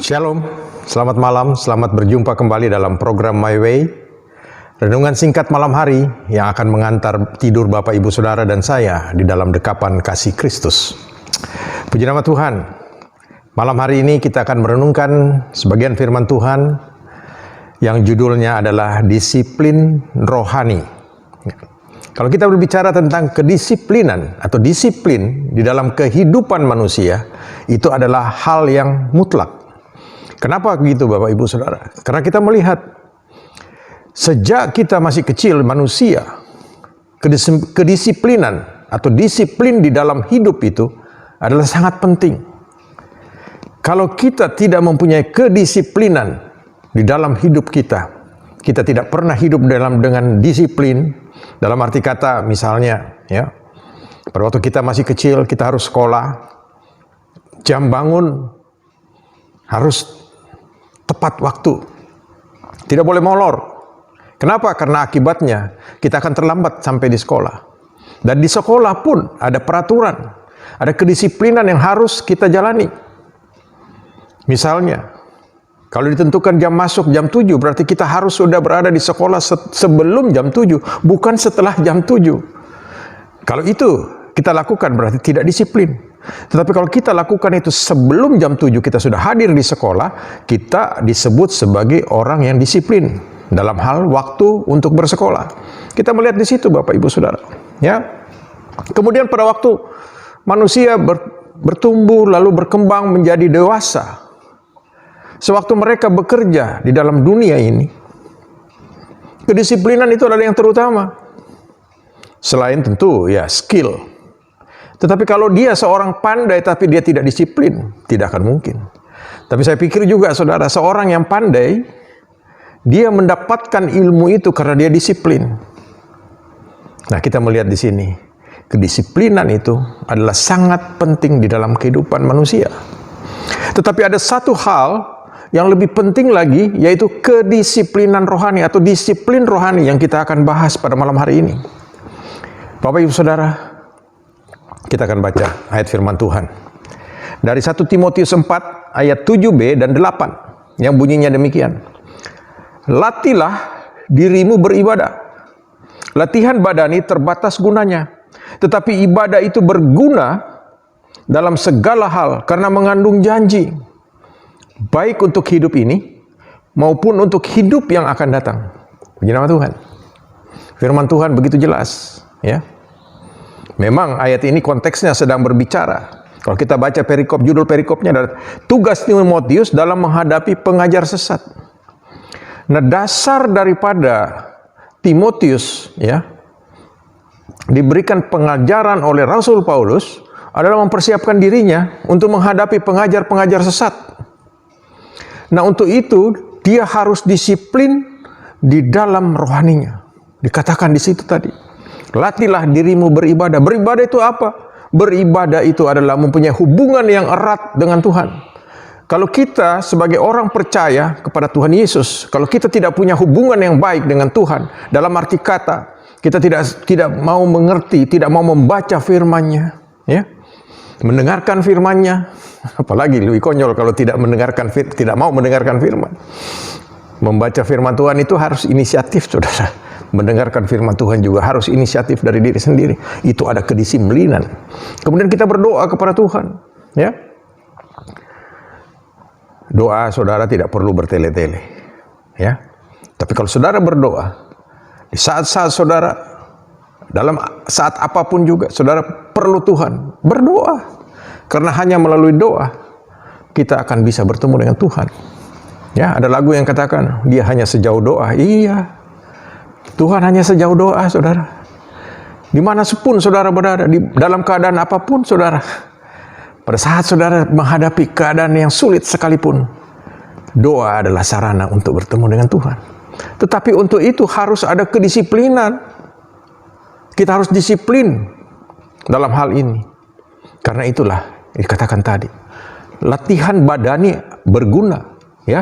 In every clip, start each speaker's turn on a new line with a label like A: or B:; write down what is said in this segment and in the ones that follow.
A: Shalom, selamat malam, selamat berjumpa kembali dalam program My Way. Renungan singkat malam hari yang akan mengantar tidur Bapak Ibu Saudara dan saya di dalam dekapan kasih Kristus. Puji nama Tuhan. Malam hari ini kita akan merenungkan sebagian firman Tuhan yang judulnya adalah disiplin rohani. Kalau kita berbicara tentang kedisiplinan atau disiplin di dalam kehidupan manusia, itu adalah hal yang mutlak. Kenapa begitu Bapak Ibu Saudara? Karena kita melihat sejak kita masih kecil manusia, kedisiplinan atau disiplin di dalam hidup itu adalah sangat penting. Kalau kita tidak mempunyai kedisiplinan di dalam hidup kita, kita tidak pernah hidup dengan disiplin. Dalam arti kata misalnya, ya, pada waktu kita masih kecil kita harus sekolah, jam bangun harus tepat waktu, tidak boleh molor. Kenapa? Karena akibatnya kita akan terlambat sampai di sekolah. Dan di sekolah pun ada peraturan, ada kedisiplinan yang harus kita jalani. Misalnya, kalau ditentukan jam masuk jam 7, berarti kita harus sudah berada di sekolah sebelum jam 7, bukan setelah jam 7. Kalau itu kita lakukan berarti tidak disiplin. Tetapi kalau kita lakukan itu sebelum jam 7 kita sudah hadir di sekolah, kita disebut sebagai orang yang disiplin dalam hal waktu untuk bersekolah. Kita melihat di situ Bapak Ibu Saudara, ya. Kemudian pada waktu manusia bertumbuh lalu berkembang menjadi dewasa, sewaktu mereka bekerja di dalam dunia ini, kedisiplinan itu adalah yang terutama. Selain tentu ya skill. Tetapi kalau dia seorang pandai tapi dia tidak disiplin, tidak akan mungkin. Tapi saya pikir juga saudara, seorang yang pandai, dia mendapatkan ilmu itu karena dia disiplin. Nah, kita melihat di sini, kedisiplinan itu adalah sangat penting di dalam kehidupan manusia. Tetapi ada satu hal yang lebih penting lagi, yaitu kedisiplinan rohani atau disiplin rohani yang kita akan bahas pada malam hari ini. Bapak Ibu Saudara, kita akan baca ayat firman Tuhan dari 1 Timotius 4 ayat 7b dan 8 yang bunyinya demikian. Latihlah dirimu beribadah. Latihan badani terbatas gunanya, tetapi ibadah itu berguna dalam segala hal karena mengandung janji, baik untuk hidup ini maupun untuk hidup yang akan datang. Puji nama Tuhan. Firman Tuhan begitu jelas, ya. Memang ayat ini konteksnya sedang berbicara. Kalau kita baca perikop, judul perikopnya adalah tugas Timotius dalam menghadapi pengajar sesat. Nah, dasar daripada Timotius, ya, diberikan pengajaran oleh Rasul Paulus adalah mempersiapkan dirinya untuk menghadapi pengajar-pengajar sesat. Nah, untuk itu dia harus disiplin di dalam rohaninya. Dikatakan di situ tadi. Latihlah dirimu beribadah. Beribadah itu apa? Beribadah itu adalah mempunyai hubungan yang erat dengan Tuhan. Kalau kita sebagai orang percaya kepada Tuhan Yesus, kalau kita tidak punya hubungan yang baik dengan Tuhan, dalam arti kata, kita tidak mau mengerti, tidak mau membaca firman-Nya, ya, mendengarkan firman-Nya, apalagi lebih konyol kalau tidak mau mendengarkan firman. Membaca firman Tuhan itu harus inisiatif, saudara. Mendengarkan firman Tuhan juga harus inisiatif dari diri sendiri. Itu ada kedisiplinan. Kemudian kita berdoa kepada Tuhan, ya. Doa saudara tidak perlu bertele-tele, ya. Tapi kalau saudara berdoa, di saat-saat saudara, dalam saat apapun juga, saudara perlu Tuhan, berdoa. Karena hanya melalui doa, kita akan bisa bertemu dengan Tuhan. Ya, ada lagu yang katakan, dia hanya sejauh doa. Iya, Tuhan hanya sejauh doa, saudara. Dimanapun saudara berada, dalam keadaan apapun, saudara. Pada saat saudara menghadapi keadaan yang sulit sekalipun, doa adalah sarana untuk bertemu dengan Tuhan. Tetapi untuk itu harus ada kedisiplinan. Kita harus disiplin dalam hal ini. Karena itulah dikatakan tadi, latihan badani berguna, ya,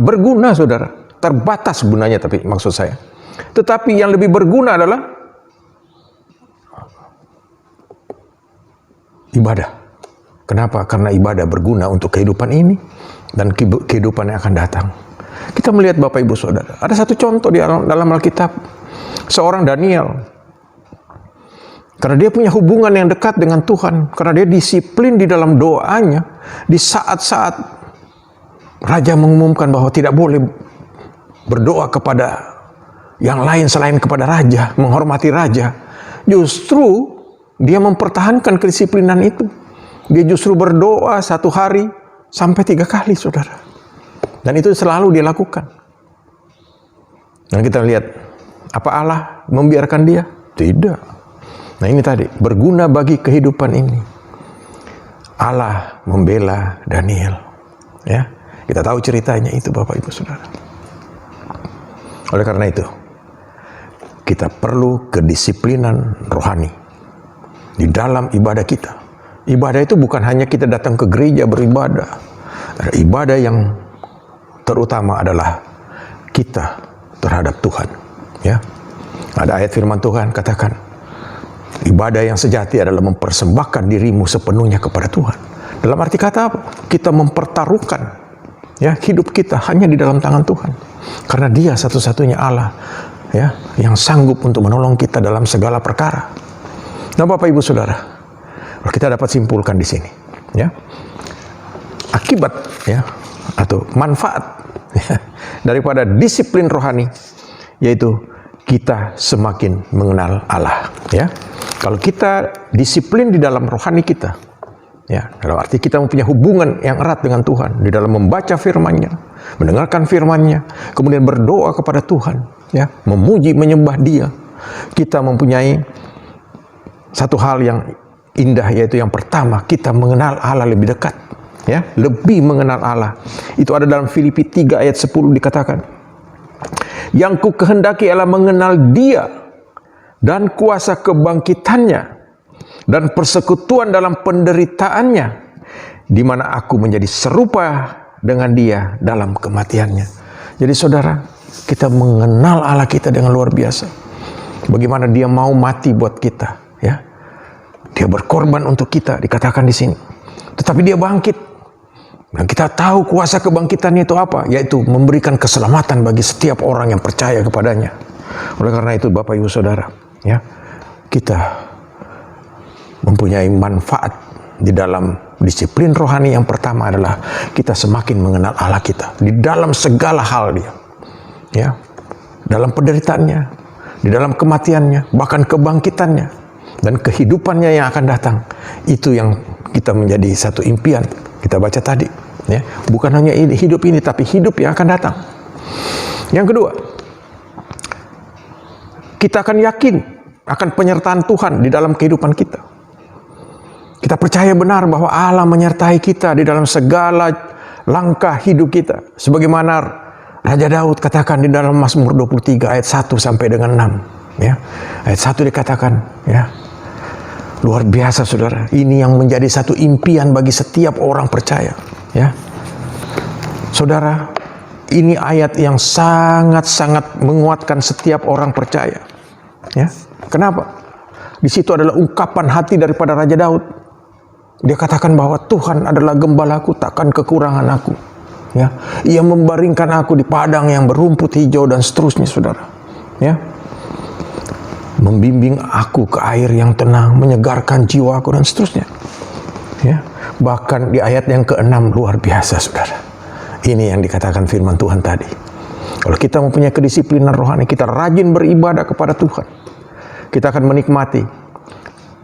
A: berguna saudara. Terbatas gunanya tapi maksud saya. Tetapi yang lebih berguna adalah ibadah. Kenapa? Karena ibadah berguna untuk kehidupan ini, dan kehidupan yang akan datang. Kita melihat Bapak Ibu Saudara, ada satu contoh di dalam Alkitab, seorang Daniel. Karena dia punya hubungan yang dekat dengan Tuhan, karena dia disiplin di dalam doanya, di saat-saat raja mengumumkan bahwa tidak boleh berdoa kepada yang lain selain kepada raja, menghormati raja, justru dia mempertahankan kedisiplinan itu. Dia justru berdoa 1 hari sampai 3 kali, saudara. Dan itu selalu dia lakukan. Dan kita lihat, apa Allah membiarkan dia? Tidak. Nah ini tadi, berguna bagi kehidupan ini. Allah membela Daniel. Ya, kita tahu ceritanya itu Bapak Ibu Saudara. Oleh karena itu, kita perlu kedisiplinan rohani di dalam ibadah kita. Ibadah itu bukan hanya kita datang ke gereja beribadah. Ada ibadah yang terutama adalah kita terhadap Tuhan. Ya, ada ayat firman Tuhan katakan, ibadah yang sejati adalah mempersembahkan dirimu sepenuhnya kepada Tuhan. Dalam arti kata apa? Kita mempertaruhkan ya hidup kita hanya di dalam tangan Tuhan. Karena Dia satu-satunya Allah ya yang sanggup untuk menolong kita dalam segala perkara. Nah, Bapak Ibu Saudara, kita dapat simpulkan di sini ya. Akibat ya atau manfaat ya, daripada disiplin rohani yaitu kita semakin mengenal Allah ya. Kalau kita disiplin di dalam rohani kita, ya, dalam arti kita mempunyai hubungan yang erat dengan Tuhan, di dalam membaca firman-Nya, mendengarkan firman-Nya, kemudian berdoa kepada Tuhan, ya, memuji, menyembah Dia, kita mempunyai satu hal yang indah, yaitu yang pertama, kita mengenal Allah lebih dekat, ya, lebih mengenal Allah. Itu ada dalam Filipi 3 ayat 10 dikatakan, yang ku kehendaki adalah mengenal Dia dan kuasa kebangkitannya dan persekutuan dalam penderitaannya, di mana aku menjadi serupa dengan Dia dalam kematiannya. Jadi saudara, kita mengenal Allah kita dengan luar biasa. Bagaimana Dia mau mati buat kita, ya. Dia berkorban untuk kita, dikatakan di sini. Tetapi Dia bangkit. Dan kita tahu kuasa kebangkitannya itu apa? Yaitu memberikan keselamatan bagi setiap orang yang percaya kepadanya. Oleh karena itu Bapak Ibu Saudara, ya, kita mempunyai manfaat di dalam disiplin rohani. Yang pertama adalah kita semakin mengenal Allah kita di dalam segala hal Dia, ya, dalam penderitaannya, di dalam kematiannya, bahkan kebangkitannya dan kehidupannya yang akan datang. Itu yang kita menjadi satu impian. Kita baca tadi, ya, bukan hanya hidup ini, tapi hidup yang akan datang. Yang kedua, kita akan yakin akan penyertaan Tuhan di dalam kehidupan kita. Kita percaya benar bahwa Allah menyertai kita di dalam segala langkah hidup kita. Sebagaimana Raja Daud katakan di dalam Mazmur 23 ayat 1 sampai dengan 6. Ya. Ayat 1 dikatakan, ya, luar biasa saudara. Ini yang menjadi satu impian bagi setiap orang percaya. Ya. Saudara, ini ayat yang sangat-sangat menguatkan setiap orang percaya. Ya. Kenapa? Di situ adalah ungkapan hati daripada Raja Daud. Dia katakan bahwa Tuhan adalah gembalaku, takkan kekurangan aku. Ya, Ia membaringkan aku di padang yang berumput hijau dan seterusnya, saudara. Ya, membimbing aku ke air yang tenang, menyegarkan jiwaku dan seterusnya. Ya, bahkan di ayat yang ke-6 luar biasa, saudara. Ini yang dikatakan firman Tuhan tadi. Kalau kita mempunyai kedisiplinan rohani, kita rajin beribadah kepada Tuhan, kita akan menikmati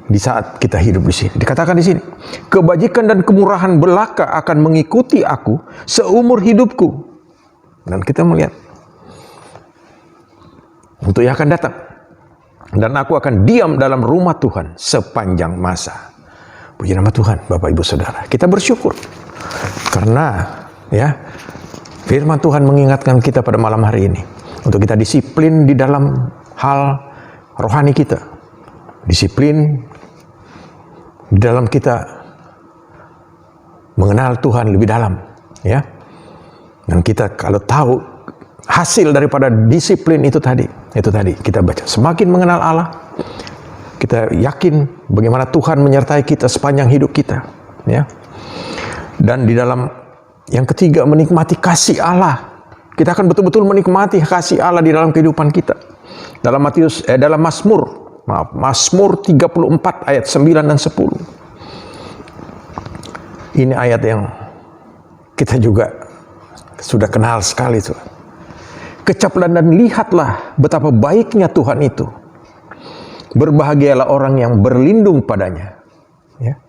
A: di saat kita hidup di sini. Dikatakan di sini, kebajikan dan kemurahan belaka akan mengikuti aku seumur hidupku. Dan kita melihat untuk yang akan datang. Dan aku akan diam dalam rumah Tuhan sepanjang masa. Puji nama Tuhan, Bapak Ibu Saudara. Kita bersyukur karena, ya, firman Tuhan mengingatkan kita pada malam hari ini untuk kita disiplin di dalam hal rohani kita. Disiplin di dalam kita mengenal Tuhan lebih dalam, ya. Dan kita kalau tahu hasil daripada disiplin itu tadi kita baca, semakin mengenal Allah, kita yakin bagaimana Tuhan menyertai kita sepanjang hidup kita, ya. Dan di dalam Yang ketiga, menikmati kasih Allah. Kita akan betul-betul menikmati kasih Allah di dalam kehidupan kita. Dalam Mazmur 34 ayat 9 dan 10. Ini ayat yang kita juga sudah kenal sekali, Tuhan. Kecaplah dan lihatlah betapa baiknya Tuhan itu. Berbahagialah orang yang berlindung padanya. Ya.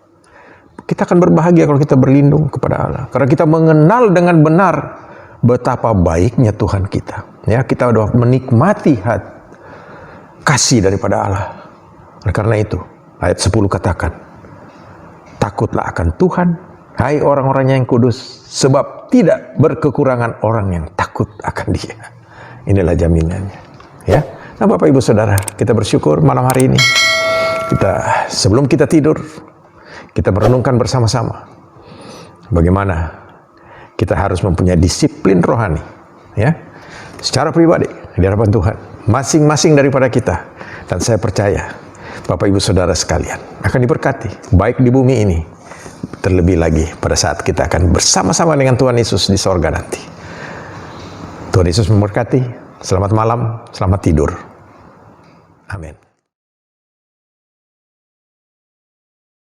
A: Kita akan berbahagia kalau kita berlindung kepada Allah. Karena kita mengenal dengan benar betapa baiknya Tuhan kita. Ya, kita sudah menikmati kasih daripada Allah. Karena itu, ayat 10 katakan, takutlah akan Tuhan, hai orang-orang yang kudus, sebab tidak berkekurangan orang yang takut akan Dia. Inilah jaminannya. Ya. Nah, Bapak Ibu Saudara, kita bersyukur malam hari ini. Sebelum kita tidur, kita merenungkan bersama-sama bagaimana kita harus mempunyai disiplin rohani, ya, secara pribadi di hadapan Tuhan, masing-masing daripada kita. Dan saya percaya Bapak Ibu Saudara sekalian akan diberkati, baik di bumi ini, terlebih lagi pada saat kita akan bersama-sama dengan Tuhan Yesus di sorga nanti. Tuhan Yesus memberkati. Selamat malam, selamat tidur. Amin.